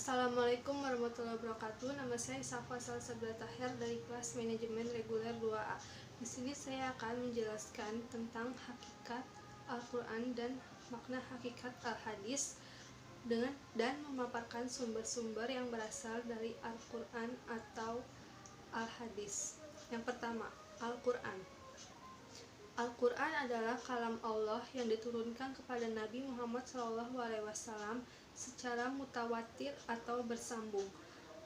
Assalamualaikum warahmatullahi wabarakatuh. Nama saya Safa Salsabila Tahir dari kelas Manajemen Reguler 2A. Di sini saya akan menjelaskan tentang hakikat Al-Quran dan makna hakikat Al-Hadis dan memaparkan sumber-sumber yang berasal dari Al-Quran atau Al-Hadis. Yang pertama, Al-Quran. Al-Quran adalah kalam Allah yang diturunkan kepada Nabi Muhammad SAW secara mutawatir atau bersambung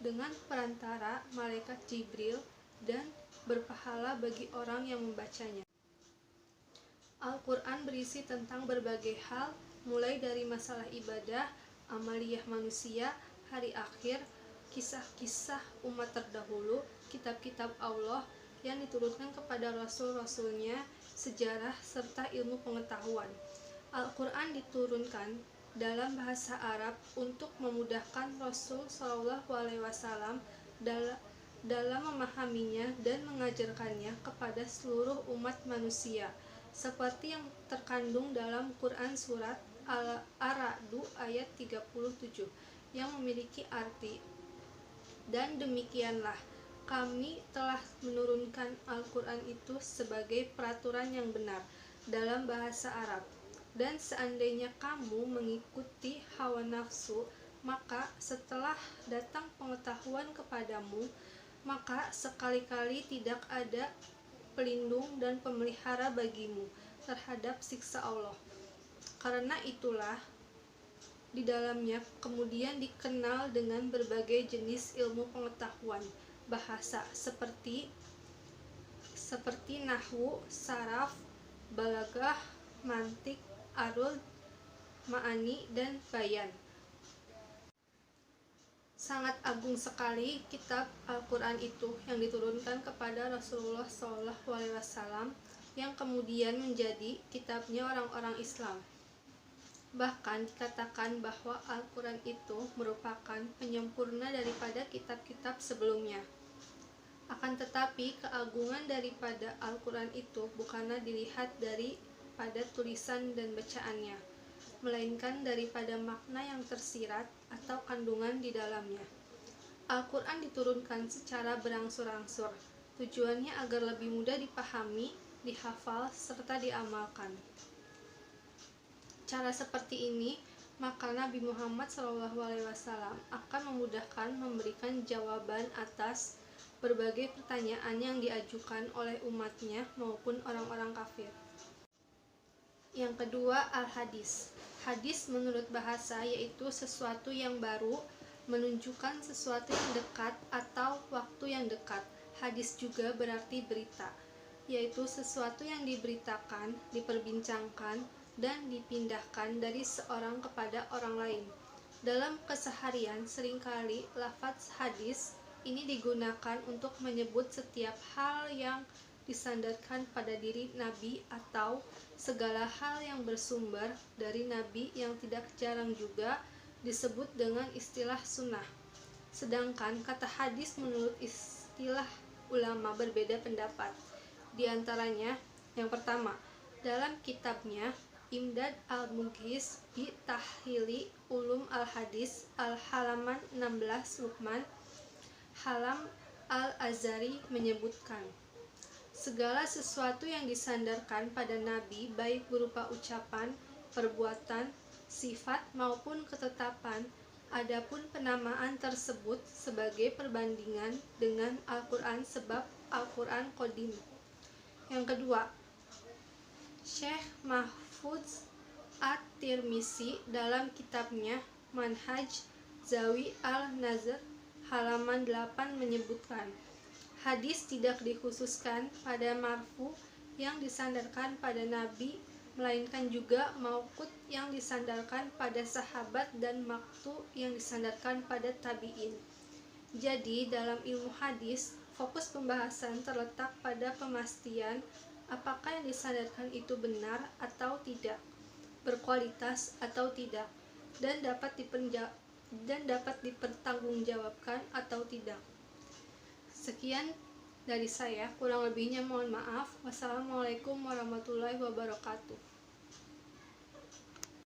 dengan perantara malaikat Jibril dan berpahala bagi orang yang membacanya. Al-Quran berisi tentang berbagai hal, mulai dari masalah ibadah, amaliyah manusia, hari akhir, kisah-kisah umat terdahulu, kitab-kitab Allah yang diturunkan kepada rasul-rasulnya, sejarah, serta ilmu pengetahuan. Al-Quran diturunkan dalam bahasa Arab untuk memudahkan Rasul SAW dalam memahaminya dan mengajarkannya kepada seluruh umat manusia, seperti yang terkandung dalam Quran Surat Ar-Ra'd ayat 37 yang memiliki arti, dan demikianlah kami telah menurunkan Al-Quran itu sebagai peraturan yang benar dalam bahasa Arab, dan seandainya kamu mengikuti hawa nafsu, maka setelah datang pengetahuan kepadamu, maka sekali-kali tidak ada pelindung dan pemelihara bagimu terhadap siksa Allah. Karena itulah di dalamnya kemudian dikenal dengan berbagai jenis ilmu pengetahuan bahasa seperti nahwu, saraf, balaghah, mantik, arud, ma'ani, dan bayan. Sangat agung sekali kitab Al-Quran itu yang diturunkan kepada Rasulullah SAW yang kemudian menjadi kitabnya orang-orang Islam. Bahkan dikatakan bahwa Al-Quran itu merupakan penyempurna daripada kitab-kitab sebelumnya. Akan tetapi keagungan daripada Al-Quran itu bukanlah dilihat daripada tulisan dan bacaannya, melainkan daripada makna yang tersirat atau kandungan di dalamnya. Al-Quran diturunkan secara berangsur-angsur, tujuannya agar lebih mudah dipahami, dihafal, serta diamalkan. Cara seperti ini, maka Nabi Muhammad SAW akan memudahkan memberikan jawaban atas berbagai pertanyaan yang diajukan oleh umatnya maupun orang-orang kafir. Yang kedua, Al-Hadis. Hadis menurut bahasa yaitu sesuatu yang baru, menunjukkan sesuatu yang dekat atau waktu yang dekat. Hadis juga berarti berita, yaitu sesuatu yang diberitakan, diperbincangkan, dan dipindahkan dari seorang kepada orang lain. Dalam keseharian, seringkali lafaz hadis ini digunakan untuk menyebut setiap hal yang disandarkan pada diri Nabi atau segala hal yang bersumber dari Nabi, yang tidak jarang juga disebut dengan istilah sunnah. Sedangkan kata hadis menurut istilah ulama berbeda pendapat. Di antaranya, yang pertama, dalam kitabnya Imdad al-Mughis bi Tahlili Ulum al-Hadis al-halaman 16 Luqman Halam al-Azhari menyebutkan, segala sesuatu yang disandarkan pada Nabi baik berupa ucapan, perbuatan, sifat maupun ketetapan, adapun penamaan tersebut sebagai perbandingan dengan Al-Quran sebab Al-Quran qadim. Yang kedua, Syekh Mahfudz At-Tirmizi dalam kitabnya Manhaj Zawi al-Nazar halaman 8 menyebutkan, hadis tidak dikhususkan pada marfu yang disandarkan pada Nabi, melainkan juga mauqut yang disandarkan pada sahabat dan maktu yang disandarkan pada tabi'in. Jadi dalam ilmu hadis, fokus pembahasan terletak pada pemastian apakah yang disandarkan itu benar atau tidak, berkualitas atau tidak, dan dapat dipertanggungjawabkan atau tidak. Sekian dari saya, kurang lebihnya mohon maaf. Wassalamualaikum warahmatullahi wabarakatuh.